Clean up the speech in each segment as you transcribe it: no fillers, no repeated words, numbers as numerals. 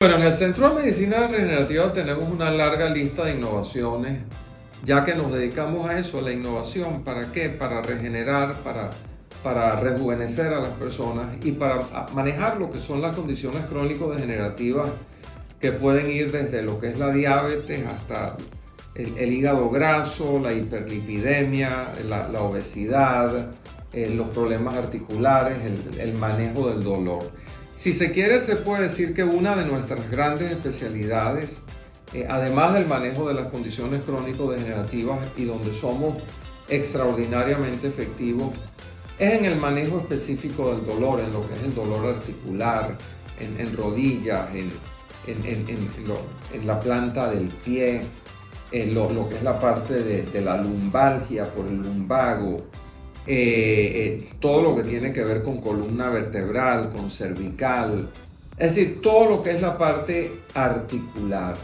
Bueno, en el Centro de Medicina Regenerativa tenemos una larga lista de innovaciones, ya que nos dedicamos a eso, a la innovación. ¿Para qué? Para regenerar, para rejuvenecer a las personas y para manejar lo que son las condiciones crónico-degenerativas que pueden ir desde lo que es la diabetes hasta el hígado graso, la hiperlipidemia, la obesidad, los problemas articulares, el manejo del dolor. Si se quiere, se puede decir que una de nuestras grandes especialidades, además del manejo de las condiciones crónico-degenerativas y donde somos extraordinariamente efectivos, es en el manejo específico del dolor, en lo que es el dolor articular, en rodillas, en la planta del pie, lo que es la parte de la lumbalgia por el lumbago, todo lo que tiene que ver con columna vertebral, con cervical, es decir, todo lo que es la parte articular.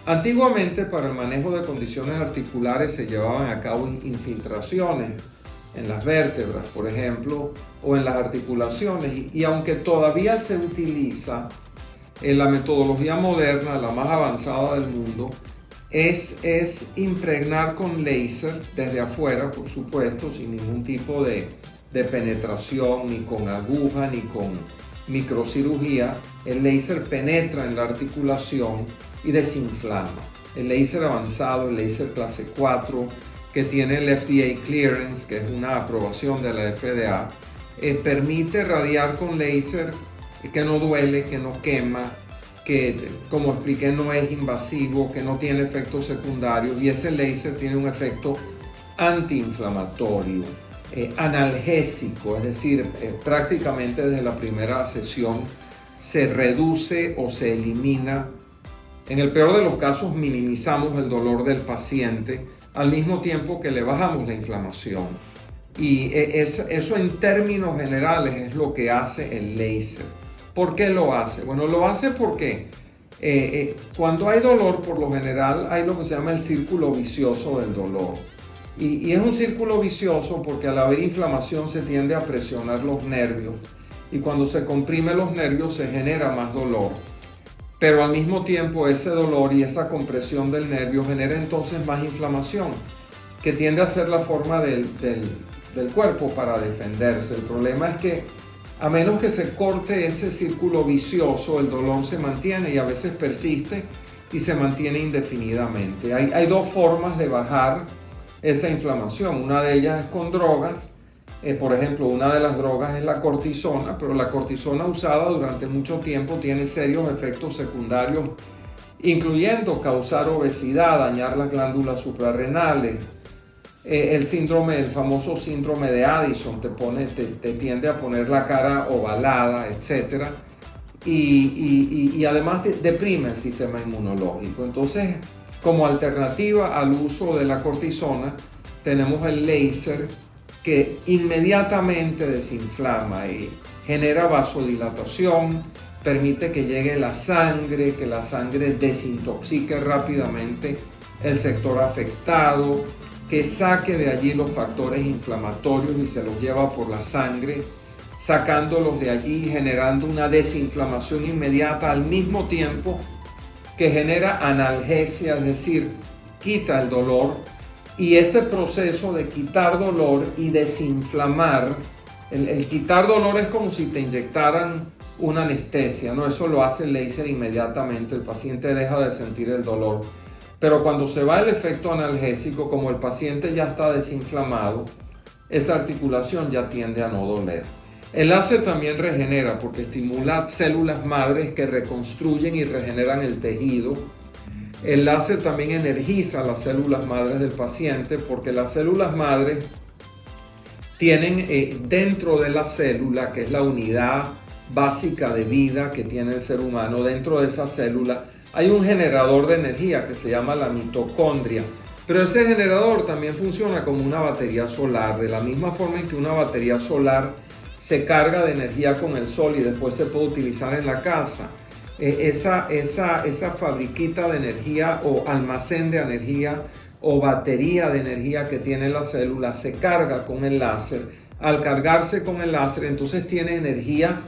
Antiguamente, para el manejo de condiciones articulares se llevaban a cabo infiltraciones en las vértebras, por ejemplo, o en las articulaciones, y aunque todavía se utiliza en la metodología moderna, la más avanzada del mundo, es impregnar con láser desde afuera, por supuesto, sin ningún tipo de penetración, ni con aguja, ni con microcirugía. El láser penetra en la articulación y desinflama. El láser avanzado, el láser clase 4, que tiene el FDA clearance, que es una aprobación de la FDA, permite radiar con láser que no duele, que no quema, que, como expliqué, no es invasivo, que no tiene efectos secundarios, y ese láser tiene un efecto antiinflamatorio, analgésico, es decir, prácticamente desde la primera sesión se reduce o se elimina. En el peor de los casos minimizamos el dolor del paciente al mismo tiempo que le bajamos la inflamación. Y eso en términos generales es lo que hace el láser. ¿Por qué lo hace? Bueno, lo hace porque cuando hay dolor, por lo general, hay lo que se llama el círculo vicioso del dolor. Y es un círculo vicioso porque al haber inflamación se tiende a presionar los nervios. Y cuando se comprime los nervios se genera más dolor. Pero al mismo tiempo ese dolor y esa compresión del nervio genera entonces más inflamación, que tiende a ser la forma del cuerpo para defenderse. El problema es que a menos que se corte ese círculo vicioso, el dolor se mantiene y a veces persiste y se mantiene indefinidamente. Hay dos formas de bajar esa inflamación. Una de ellas es con drogas. Por ejemplo, una de las drogas es la cortisona, pero la cortisona usada durante mucho tiempo tiene serios efectos secundarios, incluyendo causar obesidad, dañar las glándulas suprarrenales, el famoso síndrome de Addison, te tiende a poner la cara ovalada, etc. Y además deprime el sistema inmunológico. Entonces, como alternativa al uso de la cortisona, tenemos el láser, que inmediatamente desinflama y genera vasodilatación, permite que llegue la sangre, que la sangre desintoxique rápidamente el sector afectado, que saque de allí los factores inflamatorios y se los lleva por la sangre, sacándolos de allí, generando una desinflamación inmediata al mismo tiempo que genera analgesia, es decir, quita el dolor. Y ese proceso de quitar dolor y desinflamar, el quitar dolor es como si te inyectaran una anestesia, ¿no? Eso lo hace el láser inmediatamente, el paciente deja de sentir el dolor. Pero cuando se va el efecto analgésico, como el paciente ya está desinflamado, esa articulación ya tiende a no doler. El láser también regenera porque estimula células madres que reconstruyen y regeneran el tejido. El láser también energiza las células madres del paciente porque las células madres tienen dentro de la célula, que es la unidad básica de vida que tiene el ser humano, dentro de esa célula hay un generador de energía que se llama la mitocondria. Pero ese generador también funciona como una batería solar, de la misma forma en que una batería solar se carga de energía con el sol y después se puede utilizar en la casa. Esa fabriquita de energía o almacén de energía o batería de energía que tiene la célula se carga con el láser. Al cargarse con el láser, entonces tiene energía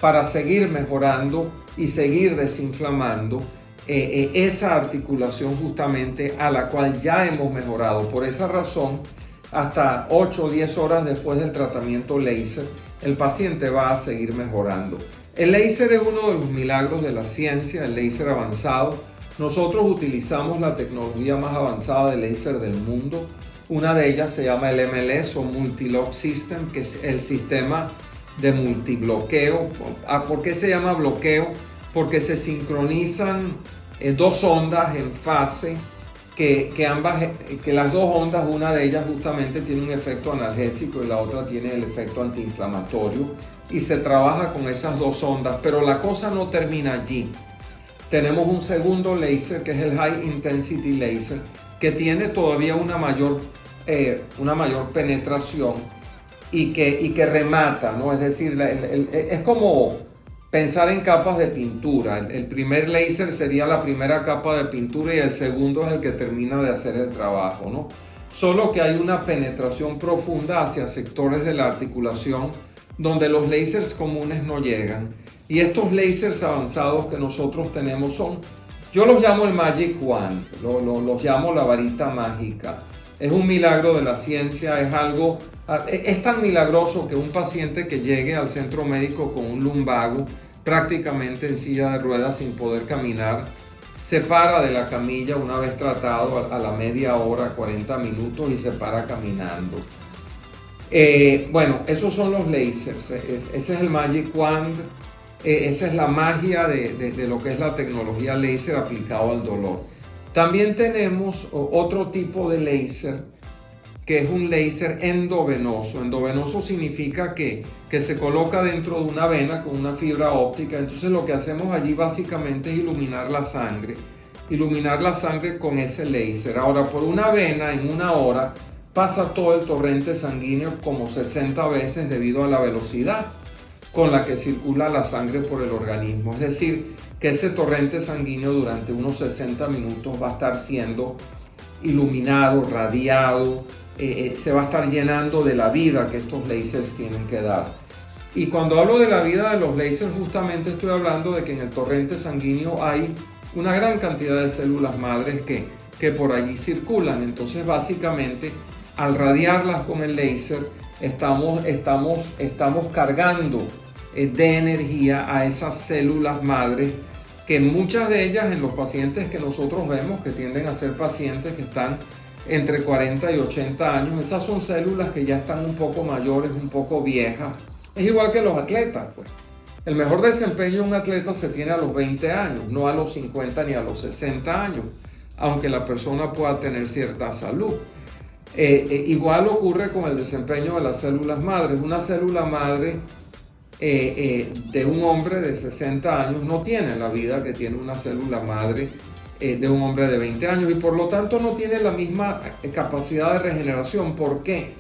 para seguir mejorando y seguir desinflamando esa articulación justamente a la cual ya hemos mejorado. Por esa razón, hasta 8 o 10 horas después del tratamiento láser, el paciente va a seguir mejorando. El láser es uno de los milagros de la ciencia, el láser avanzado. Nosotros utilizamos la tecnología más avanzada de láser del mundo. Una de ellas se llama el MLS o Multi-Lock System, que es el sistema de multibloqueo. ¿Por qué se llama bloqueo? Porque se sincronizan dos ondas en fase, que las dos ondas, una de ellas justamente tiene un efecto analgésico y la otra tiene el efecto antiinflamatorio, y se trabaja con esas dos ondas. Pero la cosa no termina allí. Tenemos un segundo láser que es el High Intensity Laser, que tiene todavía una mayor penetración y que remata, ¿no? Es decir, es como pensar en capas de pintura. El primer láser sería la primera capa de pintura y el segundo es el que termina de hacer el trabajo, ¿no? Solo que hay una penetración profunda hacia sectores de la articulación donde los láseres comunes no llegan. Y estos láseres avanzados que nosotros tenemos yo los llamo el Magic Wand, los llamo la varita mágica. Es un milagro de la ciencia, es tan milagroso que un paciente que llegue al centro médico con un lumbago, prácticamente en silla de ruedas sin poder caminar, se para de la camilla una vez tratado a la media hora, 40 minutos, y se para caminando. Bueno, esos son los láseres, ese es el Magic Wand, esa es la magia de lo que es la tecnología láser aplicado al dolor. También tenemos otro tipo de láser, que es un láser endovenoso. Endovenoso significa que se coloca dentro de una vena con una fibra óptica. Entonces lo que hacemos allí básicamente es iluminar la sangre con ese láser. Ahora, por una vena en una hora pasa todo el torrente sanguíneo como 60 veces debido a la velocidad con la que circula la sangre por el organismo. Es decir, que ese torrente sanguíneo durante unos 60 minutos va a estar siendo iluminado, radiado, se va a estar llenando de la vida que estos láseres tienen que dar. Y cuando hablo de la vida de los láseres, justamente estoy hablando de que en el torrente sanguíneo hay una gran cantidad de células madres que por allí circulan. Entonces, básicamente, al radiarlas con el láser, estamos cargando de energía a esas células madres, que muchas de ellas en los pacientes que nosotros vemos, que tienden a ser pacientes que están entre 40 y 80 años, esas son células que ya están un poco mayores, un poco viejas. Es igual que los atletas, pues. El mejor desempeño de un atleta se tiene a los 20 años, no a los 50 ni a los 60 años, aunque la persona pueda tener cierta salud. Igual ocurre con el desempeño de las células madres. Una célula madre de un hombre de 60 años no tiene la vida que tiene una célula madre de un hombre de 20 años, y por lo tanto no tiene la misma capacidad de regeneración. ¿Por qué?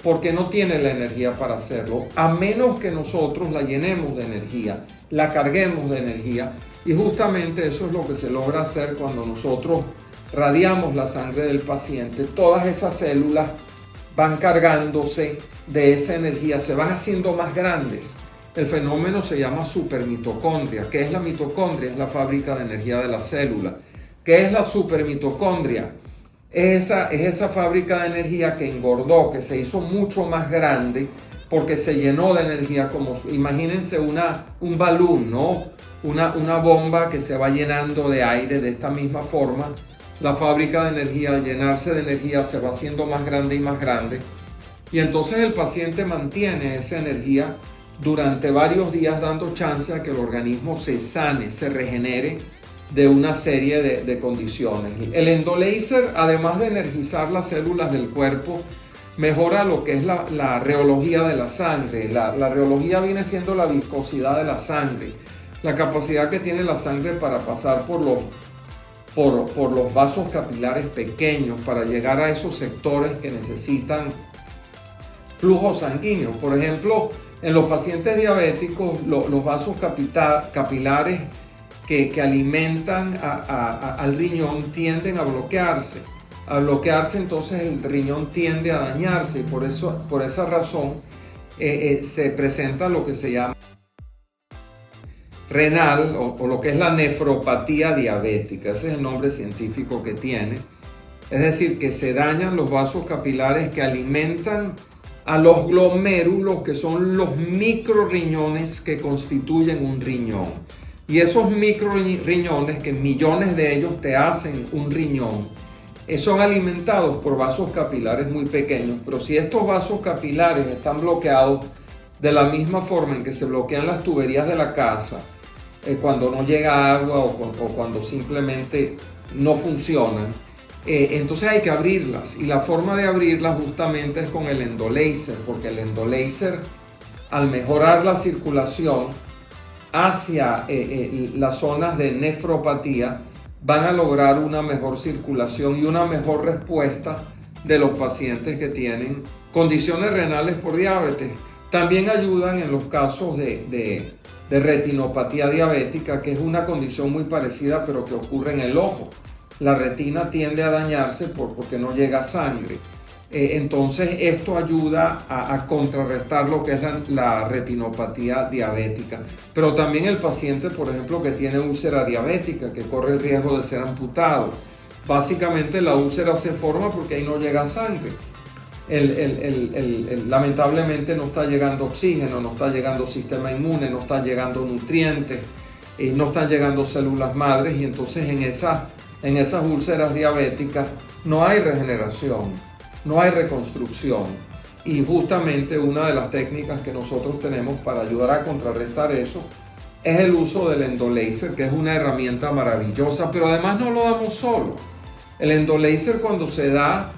Porque no tiene la energía para hacerlo, a menos que nosotros la llenemos de energía, la carguemos de energía, y justamente eso es lo que se logra hacer cuando nosotros radiamos la sangre del paciente. Todas esas células van cargándose de esa energía, se van haciendo más grandes. El fenómeno se llama supermitocondria. ¿Qué es la mitocondria? Es la fábrica de energía de la célula. ¿Qué es la supermitocondria? Es esa fábrica de energía que engordó, que se hizo mucho más grande porque se llenó de energía. Como imagínense un balón, ¿no? Una bomba que se va llenando de aire. De esta misma forma, la fábrica de energía, al llenarse de energía, se va haciendo más grande y más grande, y entonces el paciente mantiene esa energía durante varios días, dando chance a que el organismo se sane, se regenere de una serie de condiciones. El endoláser, además de energizar las células del cuerpo, mejora lo que es la reología de la sangre. La reología viene siendo la viscosidad de la sangre, la capacidad que tiene la sangre para pasar por los vasos capilares pequeños, para llegar a esos sectores que necesitan flujo sanguíneo. Por ejemplo, en los pacientes diabéticos, los vasos capilares que alimentan al riñón tienden a bloquearse. Al bloquearse, entonces el riñón tiende a dañarse, y por esa razón se presenta lo que se llama renal o lo que es la nefropatía diabética. Ese es el nombre científico que tiene. Es decir, que se dañan los vasos capilares que alimentan a los glomérulos, que son los microriñones que constituyen un riñón. Y esos microriñones, que millones de ellos te hacen un riñón, son alimentados por vasos capilares muy pequeños. Pero si estos vasos capilares están bloqueados de la misma forma en que se bloquean las tuberías de la casa, cuando no llega agua o cuando simplemente no funcionan, entonces hay que abrirlas, y la forma de abrirlas justamente es con el endolaser, porque el endolaser, al mejorar la circulación hacia las zonas de nefropatía, van a lograr una mejor circulación y una mejor respuesta de los pacientes que tienen condiciones renales por diabetes. También ayudan en los casos de retinopatía diabética, que es una condición muy parecida pero que ocurre en el ojo. La retina tiende a dañarse porque no llega sangre. Entonces esto ayuda a contrarrestar lo que es la retinopatía diabética. Pero también el paciente, por ejemplo, que tiene úlcera diabética, que corre el riesgo de ser amputado. Básicamente la úlcera se forma porque ahí no llega sangre. Lamentablemente no está llegando oxígeno, no está llegando sistema inmune, no están llegando nutrientes, no están llegando células madres, y entonces en esas úlceras diabéticas no hay regeneración, no hay reconstrucción. Y justamente una de las técnicas que nosotros tenemos para ayudar a contrarrestar eso es el uso del endolaser, que es una herramienta maravillosa, pero además no lo damos solo. El endolaser, cuando se da,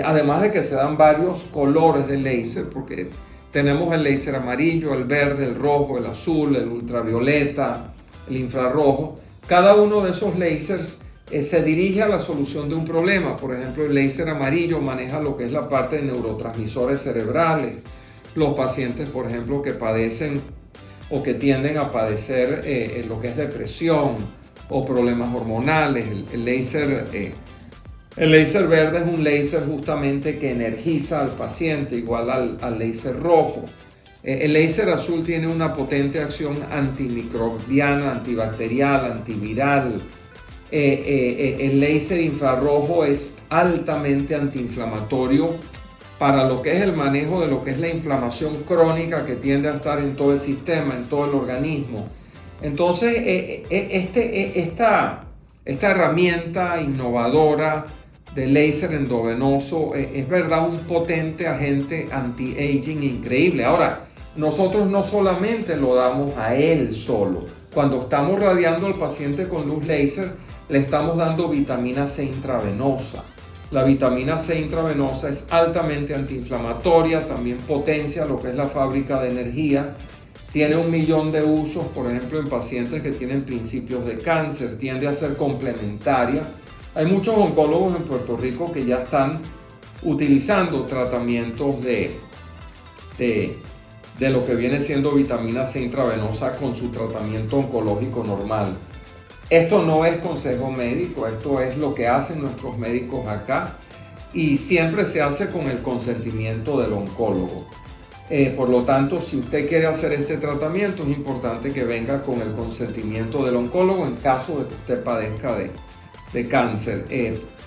además de que se dan varios colores de láser, porque tenemos el láser amarillo, el verde, el rojo, el azul, el ultravioleta, el infrarrojo, cada uno de esos láseres se dirige a la solución de un problema. Por ejemplo, el láser amarillo maneja lo que es la parte de neurotransmisores cerebrales. Los pacientes, por ejemplo, que padecen o que tienden a padecer lo que es depresión o problemas hormonales, el láser verde es un láser justamente que energiza al paciente, igual al láser rojo. El láser azul tiene una potente acción antimicrobiana, antibacterial, antiviral. El láser infrarrojo es altamente antiinflamatorio para lo que es el manejo de lo que es la inflamación crónica que tiende a estar en todo el sistema, en todo el organismo. Entonces, esta herramienta innovadora de láser endovenoso es verdad un potente agente anti-aging increíble. Ahora, nosotros no solamente lo damos a él solo. Cuando estamos radiando al paciente con luz láser, le estamos dando vitamina C intravenosa. La vitamina C intravenosa es altamente antiinflamatoria, también potencia lo que es la fábrica de energía. Tiene 1 millón de usos, por ejemplo, en pacientes que tienen principios de cáncer, tiende a ser complementaria. Hay muchos oncólogos en Puerto Rico que ya están utilizando tratamientos de lo que viene siendo vitamina C intravenosa con su tratamiento oncológico normal. Esto no es consejo médico, esto es lo que hacen nuestros médicos acá, y siempre se hace con el consentimiento del oncólogo. Por lo tanto, si usted quiere hacer este tratamiento, es importante que venga con el consentimiento del oncólogo en caso de que usted padezca de cáncer.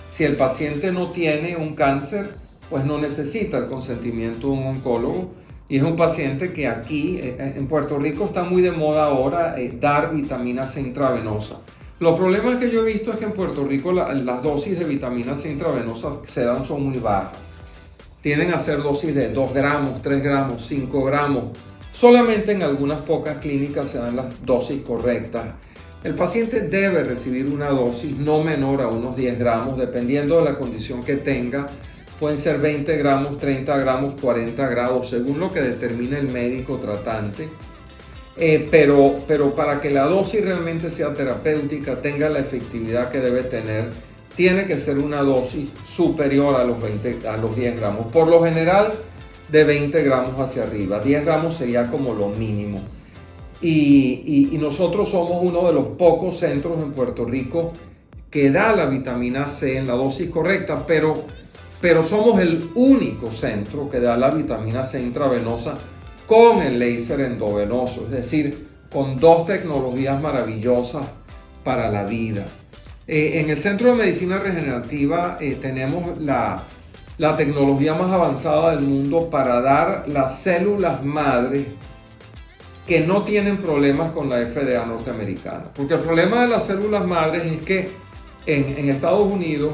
Si el paciente no tiene un cáncer, pues no necesita el consentimiento de un oncólogo, y es un paciente que aquí en Puerto Rico está muy de moda ahora dar vitamina C intravenosa. Los problemas que yo he visto es que en Puerto Rico las dosis de vitamina C intravenosa que se dan son muy bajas. Tienden a ser dosis de 2 gramos, 3 gramos, 5 gramos. Solamente en algunas pocas clínicas se dan las dosis correctas. El paciente debe recibir una dosis no menor a unos 10 gramos, dependiendo de la condición que tenga. Pueden ser 20 gramos, 30 gramos, 40 grados, según lo que determine el médico tratante. Pero para que la dosis realmente sea terapéutica, tenga la efectividad que debe tener, tiene que ser una dosis superior a los 10 gramos. Por lo general, de 20 gramos hacia arriba. 10 gramos sería como lo mínimo. Y nosotros somos uno de los pocos centros en Puerto Rico que da la vitamina C en la dosis correcta, pero somos el único centro que da la vitamina C intravenosa con el láser endovenoso, es decir, con dos tecnologías maravillosas para la vida. En el Centro de Medicina Regenerativa tenemos la tecnología más avanzada del mundo para dar las células madre que no tienen problemas con la FDA norteamericana. Porque el problema de las células madres es que en Estados Unidos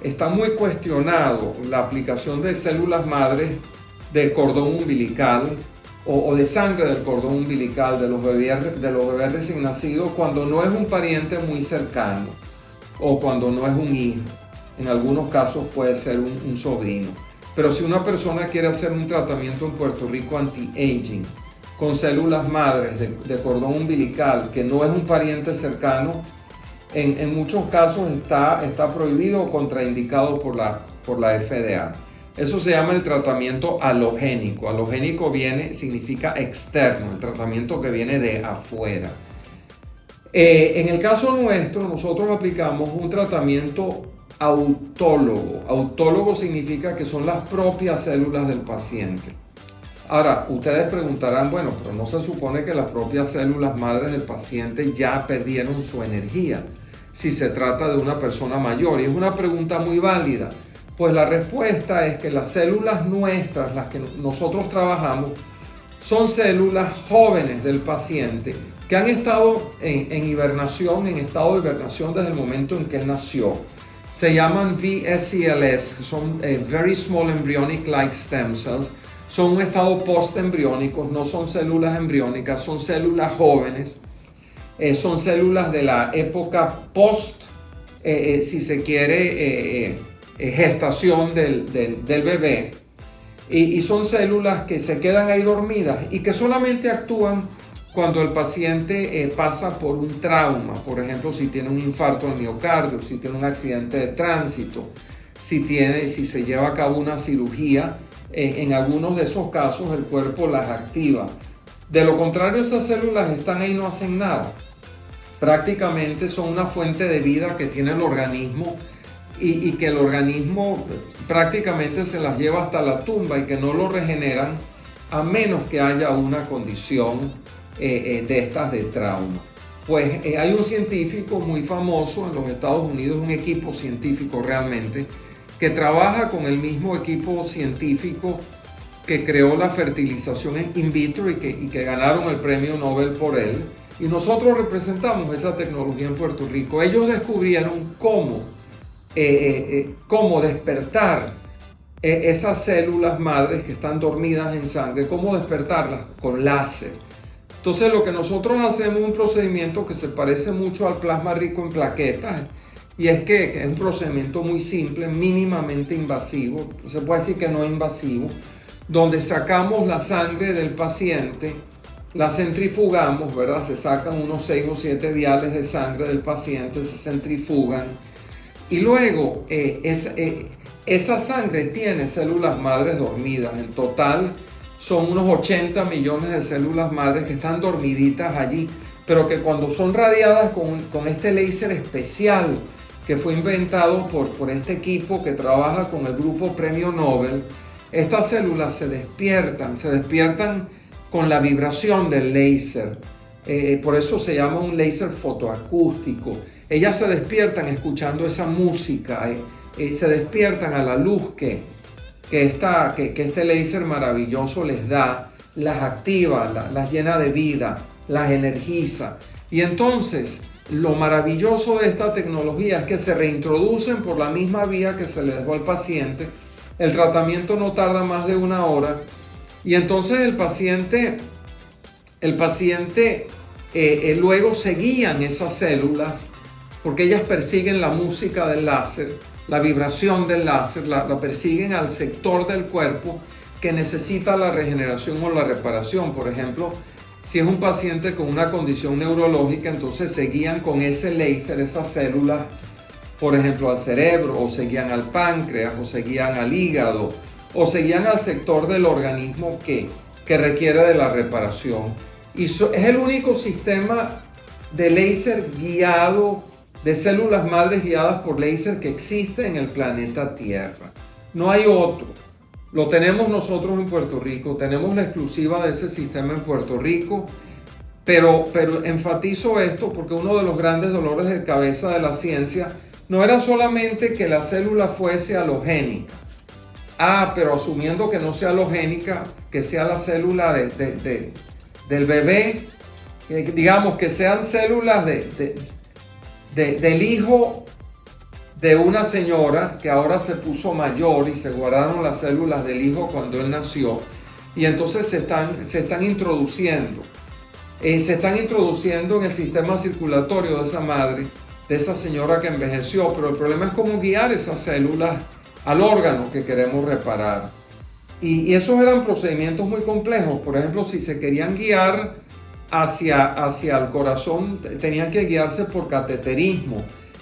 está muy cuestionado la aplicación de células madres de cordón umbilical o de sangre del cordón umbilical de los bebés recién nacidos cuando no es un pariente muy cercano o cuando no es un hijo. En algunos casos puede ser un sobrino. Pero si una persona quiere hacer un tratamiento en Puerto Rico anti-aging con células madres de cordón umbilical que no es un pariente cercano, en muchos casos está prohibido o contraindicado por la FDA. Eso se llama el tratamiento halogénico. Halogénico significa externo, el tratamiento que viene de afuera. En el caso nuestro, nosotros aplicamos un tratamiento autólogo. Autólogo significa que son las propias células del paciente. Ahora, ustedes preguntarán, bueno, pero no se supone que las propias células madres del paciente ya perdieron su energía si se trata de una persona mayor. Y es una pregunta muy válida. Pues la respuesta es que las células nuestras, las que nosotros trabajamos, son células jóvenes del paciente que han estado en hibernación, en estado de hibernación desde el momento en que él nació. Se llaman VSCLS, son Very Small Embryonic Like Stem Cells. Son un estado postembriónico, no son células embriónicas, son células jóvenes. Son células de la época post, si se quiere, gestación del bebé, y son células que se quedan ahí dormidas y que solamente actúan cuando el paciente pasa por un trauma, por ejemplo, si tiene un infarto al miocardio, si tiene un accidente de tránsito, si se lleva a cabo una cirugía. En algunos de esos casos el cuerpo las activa. De lo contrario, esas células están ahí y no hacen nada. Prácticamente son una fuente de vida que tiene el organismo y que el organismo prácticamente se las lleva hasta la tumba y que no lo regeneran a menos que haya una condición de estas de trauma. Pues hay un científico muy famoso en los Estados Unidos, un equipo científico realmente, que trabaja con el mismo equipo científico que creó la fertilización in vitro y que ganaron el premio Nobel por él. Y nosotros representamos esa tecnología en Puerto Rico. Ellos descubrieron cómo despertar esas células madres que están dormidas en sangre, cómo despertarlas con láser. Entonces lo que nosotros hacemos es un procedimiento que se parece mucho al plasma rico en plaquetas, y es que es un procedimiento muy simple, mínimamente invasivo, se puede decir que no invasivo, donde sacamos la sangre del paciente, la centrifugamos, ¿verdad? Se sacan unos 6 o 7 viales de sangre del paciente, se centrifugan, y luego esa sangre tiene células madres dormidas. En total son unos 80 millones de células madres que están dormiditas allí, pero que cuando son radiadas con este láser especial que fue inventado por este equipo que trabaja con el grupo Premio Nobel, estas células se despiertan con la vibración del láser. Por eso se llama un láser fotoacústico. Ellas se despiertan escuchando esa música, se despiertan a la luz que este láser maravilloso les da, las activa, las llena de vida, las energiza. Y entonces lo maravilloso de esta tecnología es que se reintroducen por la misma vía que se le dejó al paciente. El tratamiento no tarda más de 1 hora. Y entonces el paciente luego se guían esas células, porque ellas persiguen la música del láser, la vibración del láser, la persiguen al sector del cuerpo que necesita la regeneración o la reparación. Por ejemplo, si es un paciente con una condición neurológica, entonces se guían con ese láser, esas células, por ejemplo, al cerebro, o se guían al páncreas, o se guían al hígado, o se guían al sector del organismo que requiere de la reparación. Y es el único sistema de láser guiado, de células madres guiadas por láser que existe en el planeta Tierra. No hay otro. Lo tenemos nosotros en Puerto Rico, tenemos la exclusiva de ese sistema en Puerto Rico, Pero enfatizo esto porque uno de los grandes dolores de cabeza de la ciencia no era solamente que la célula fuese halogénica. Pero asumiendo que no sea halogénica, que sea la célula del bebé, digamos que sean células del hijo de una señora que ahora se puso mayor y se guardaron las células del hijo cuando él nació, y entonces se están introduciendo en el sistema circulatorio de esa madre, de esa señora que envejeció. Pero el problema es cómo guiar esas células al órgano que queremos reparar. Y esos eran procedimientos muy complejos. Por ejemplo, si se querían guiar hacia el corazón, tenían que guiarse por cateterismo.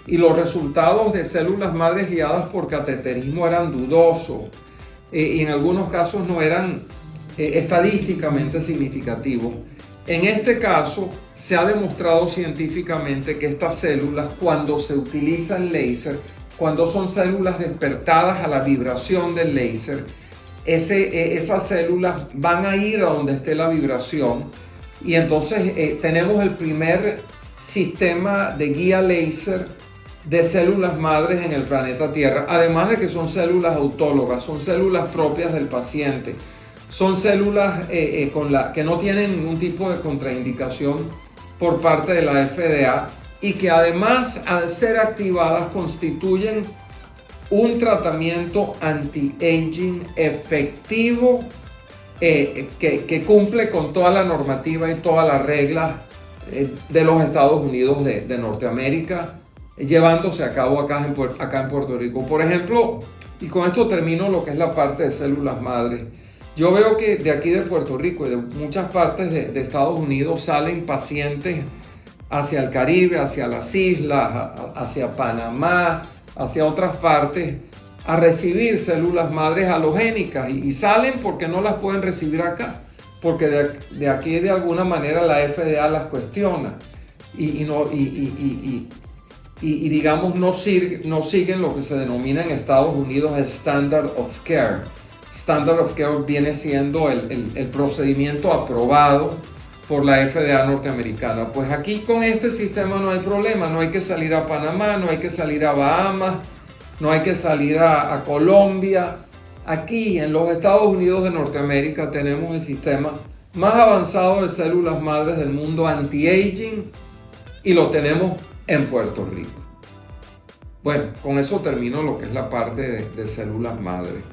Y los resultados de células madres guiadas por cateterismo eran dudosos. Y en algunos casos no eran estadísticamente significativos. En este caso, se ha demostrado científicamente que estas células, cuando se utiliza el láser, cuando son células despertadas a la vibración del láser, esas células van a ir a donde esté la vibración, y entonces tenemos el primer sistema de guía láser de células madres en el planeta Tierra, además de que son células autólogas, son células propias del paciente. Son células que no tienen ningún tipo de contraindicación por parte de la FDA, y que además, al ser activadas, constituyen un tratamiento anti-aging efectivo que cumple con toda la normativa y todas las reglas de los Estados Unidos de Norteamérica, llevándose a cabo acá en Puerto Rico. Por ejemplo, y con esto termino lo que es la parte de células madres. Yo veo que de aquí de Puerto Rico y de muchas partes de Estados Unidos salen pacientes hacia el Caribe, hacia las islas, hacia Panamá, hacia otras partes, a recibir células madres halogénicas, y salen porque no las pueden recibir acá, porque de aquí de alguna manera la FDA las cuestiona y digamos no siguen lo que se denomina en Estados Unidos el Standard of Care. Standard of Care viene siendo el procedimiento aprobado por la FDA norteamericana. Pues aquí con este sistema no hay problema, no hay que salir a Panamá, no hay que salir a Bahamas, no hay que salir a Colombia. Aquí en los Estados Unidos de Norteamérica tenemos el sistema más avanzado de células madres del mundo anti-aging, y lo tenemos en Puerto Rico. Bueno, con eso termino lo que es la parte de células madres.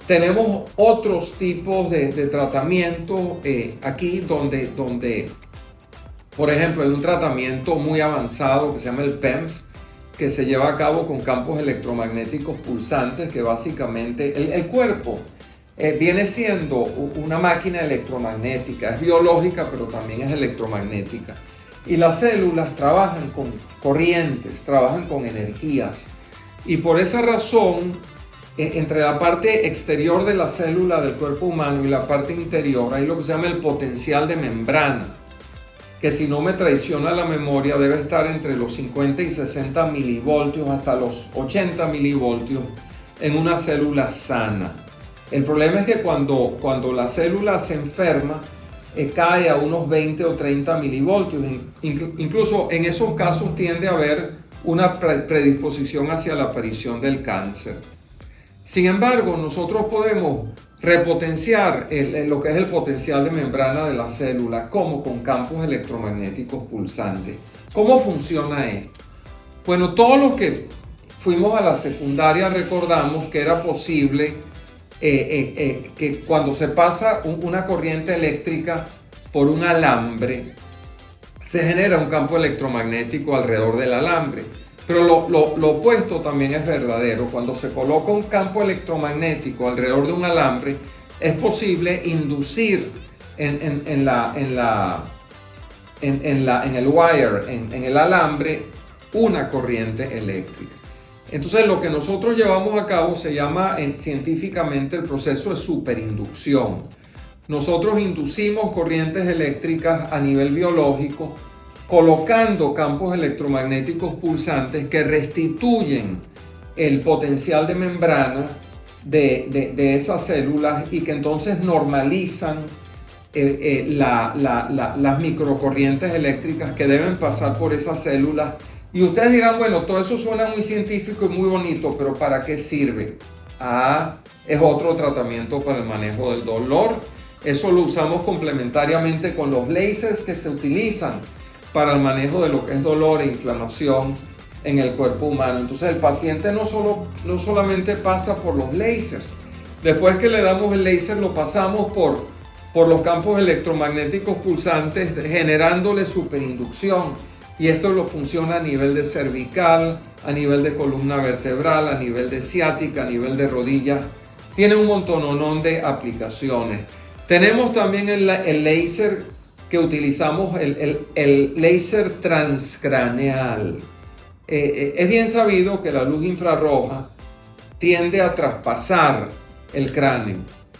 Tenemos otros tipos de tratamientos aquí donde, por ejemplo, hay un tratamiento muy avanzado que se llama el PEMF, que se lleva a cabo con campos electromagnéticos pulsantes, que básicamente el cuerpo viene siendo una máquina electromagnética. Es biológica, pero también es electromagnética. Y las células trabajan con corrientes, trabajan con energías. Y por esa razón, entre la parte exterior de la célula del cuerpo humano y la parte interior, hay lo que se llama el potencial de membrana, que, si no me traiciona la memoria, debe estar entre los 50 y 60 milivoltios hasta los 80 milivoltios en una célula sana. El problema es que cuando la célula se enferma, cae a unos 20 o 30 milivoltios. Incluso en esos casos tiende a haber una predisposición hacia la aparición del cáncer. Sin embargo, nosotros podemos repotenciar lo que es el potencial de membrana de la célula, como con campos electromagnéticos pulsantes. ¿Cómo funciona esto? Bueno, todos los que fuimos a la secundaria recordamos que era posible que cuando se pasa una corriente eléctrica por un alambre, se genera un campo electromagnético alrededor del alambre. Pero lo opuesto también es verdadero. Cuando se coloca un campo electromagnético alrededor de un alambre, es posible inducir en el alambre, una corriente eléctrica. Entonces, lo que nosotros llevamos a cabo se llama científicamente el proceso de superinducción. Nosotros inducimos corrientes eléctricas a nivel biológico, colocando campos electromagnéticos pulsantes que restituyen el potencial de membrana de esas células, y que entonces normalizan las microcorrientes eléctricas que deben pasar por esas células. Y ustedes dirán, bueno, todo eso suena muy científico y muy bonito, pero ¿para qué sirve? Es otro tratamiento para el manejo del dolor. Eso lo usamos complementariamente con los láseres que se utilizan para el manejo de lo que es dolor e inflamación en el cuerpo humano. Entonces el paciente no solamente pasa por los láseres. Después que le damos el láser, lo pasamos por los campos electromagnéticos pulsantes, generándole superinducción. Y esto lo funciona a nivel de cervical, a nivel de columna vertebral, a nivel de ciática, a nivel de rodillas. Tiene un montononón de aplicaciones. Tenemos también el láser que utilizamos, el láser transcraneal. Es bien sabido que la luz infrarroja tiende a traspasar el cráneo.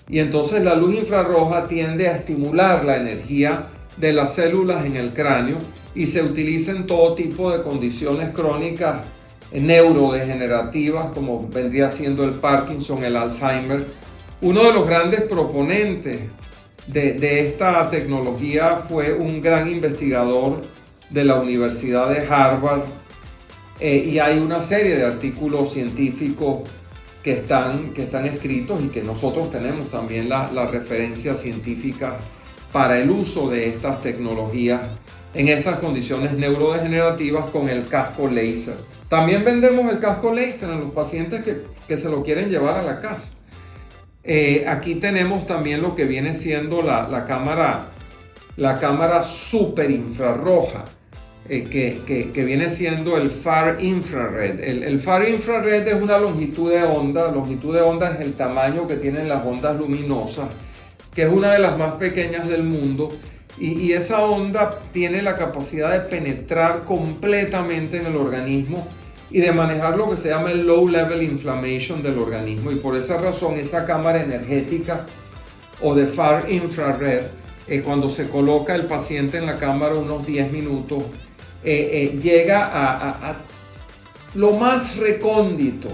Y entonces la luz infrarroja tiende a estimular la energía de las células en el cráneo y se utiliza en todo tipo de condiciones crónicas neurodegenerativas, como vendría siendo el Parkinson, el Alzheimer. Uno de los grandes proponentes de esta tecnología fue un gran investigador de la Universidad de Harvard, y hay una serie de artículos científicos que están escritos y que nosotros tenemos también la referencia científica para el uso de estas tecnologías en estas condiciones neurodegenerativas con el casco láser. También vendemos el casco láser a los pacientes que se lo quieren llevar a la casa. Aquí tenemos también lo que viene siendo la cámara super infrarroja, que viene siendo el Far Infrared. El Far Infrared es una longitud de onda. Longitud de onda es el tamaño que tienen las ondas luminosas, que es una de las más pequeñas del mundo. Y esa onda tiene la capacidad de penetrar completamente en el organismo y de manejar lo que se llama el low level inflammation del organismo. Y por esa razón esa cámara energética o de Far Infrared, cuando se coloca el paciente en la cámara unos 10 minutos, llega a lo más recóndito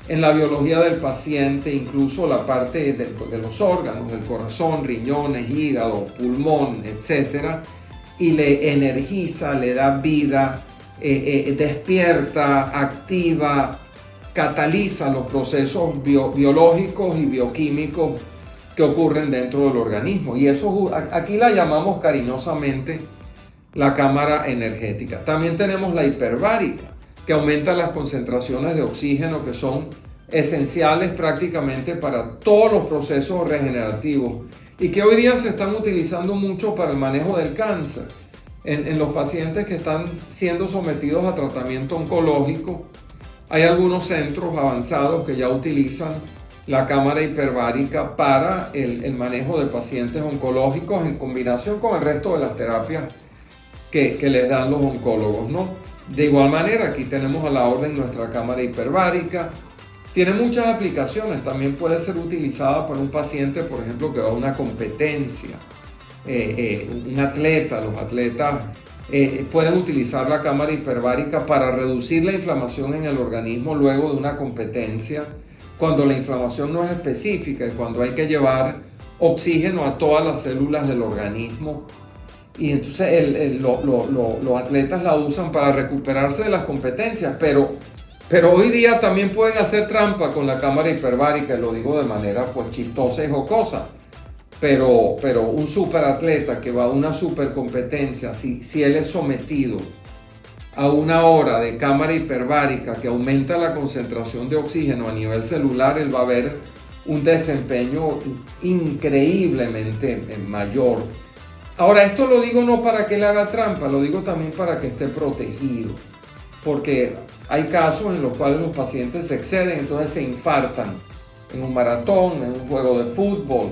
en la biología del paciente, incluso la parte de los órganos, del corazón, riñones, hígado, pulmón, etc. Y le energiza, le da vida, despierta, activa, cataliza los procesos biológicos y bioquímicos que ocurren dentro del organismo. Y eso aquí la llamamos cariñosamente la cámara energética. También tenemos la hiperbárica, que aumenta las concentraciones de oxígeno que son esenciales prácticamente para todos los procesos regenerativos y que hoy día se están utilizando mucho para el manejo del cáncer. En los pacientes que están siendo sometidos a tratamiento oncológico, hay algunos centros avanzados que ya utilizan la cámara hiperbárica para el manejo de pacientes oncológicos en combinación con el resto de las terapias que les dan los oncólogos, ¿no? De igual manera, aquí tenemos a la orden nuestra cámara hiperbárica. Tiene muchas aplicaciones. También puede ser utilizada por un paciente, por ejemplo, que va a una competencia. Un atleta, los atletas pueden utilizar la cámara hiperbárica para reducir la inflamación en el organismo luego de una competencia, cuando la inflamación no es específica y cuando hay que llevar oxígeno a todas las células del organismo. Y entonces los atletas la usan para recuperarse de las competencias, pero hoy día también pueden hacer trampa con la cámara hiperbárica, y lo digo de manera pues chistosa y jocosa, pero un superatleta que va a una supercompetencia, si él es sometido a una hora de cámara hiperbárica que aumenta la concentración de oxígeno a nivel celular, él va a ver un desempeño increíblemente mayor. Ahora, esto lo digo no para que le haga trampa, lo digo también para que esté protegido, porque hay casos en los cuales los pacientes se exceden, entonces se infartan en un maratón, en un juego de fútbol,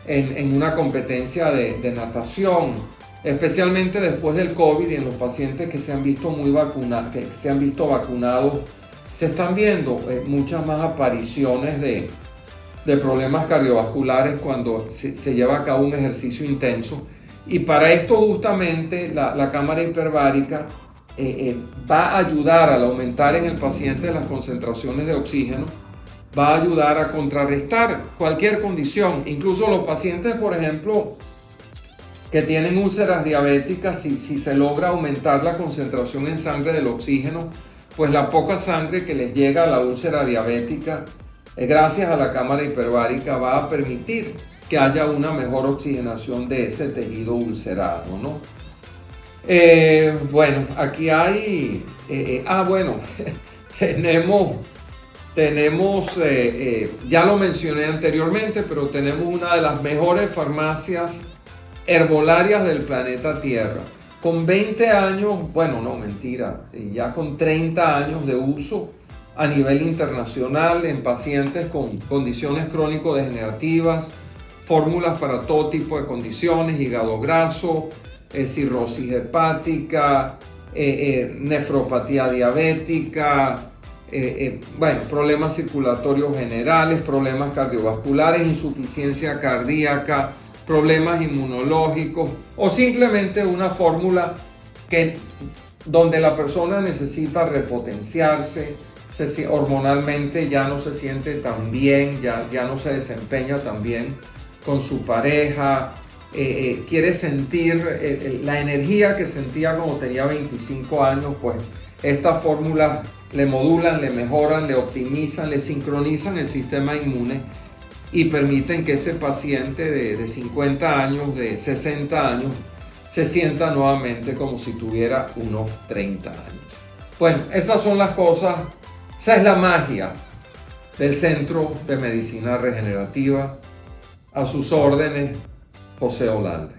en una competencia de natación, especialmente después del COVID, y en los pacientes que se han visto vacunados, se están viendo muchas más apariciones de problemas cardiovasculares cuando se lleva a cabo un ejercicio intenso. Y para esto justamente la cámara hiperbárica va a ayudar al aumentar en el paciente las concentraciones de oxígeno, va a ayudar a contrarrestar cualquier condición. Incluso los pacientes, por ejemplo, que tienen úlceras diabéticas, si se logra aumentar la concentración en sangre del oxígeno, pues la poca sangre que les llega a la úlcera diabética, gracias a la cámara hiperbárica, va a permitir que haya una mejor oxigenación de ese tejido ulcerado, ¿no? Bueno, aquí hay, bueno, tenemos ya lo mencioné anteriormente, pero tenemos una de las mejores farmacias herbolarias del planeta Tierra. Con 20 años, bueno, no, mentira, ya con 30 años de uso a nivel internacional en pacientes con condiciones crónico-degenerativas, fórmulas para todo tipo de condiciones, hígado graso, cirrosis hepática, nefropatía diabética, bueno, problemas circulatorios generales, problemas cardiovasculares, insuficiencia cardíaca, problemas inmunológicos o simplemente una fórmula donde la persona necesita repotenciarse, hormonalmente ya no se siente tan bien, ya no se desempeña tan bien con su pareja, quiere sentir la energía que sentía cuando tenía 25 años, pues estas fórmulas le modulan, le mejoran, le optimizan, le sincronizan el sistema inmune y permiten que ese paciente de 50 años, de 60 años, se sienta nuevamente como si tuviera unos 30 años. Bueno, esas son las cosas, esa es la magia del Centro de Medicina Regenerativa. A sus órdenes, José Olalde.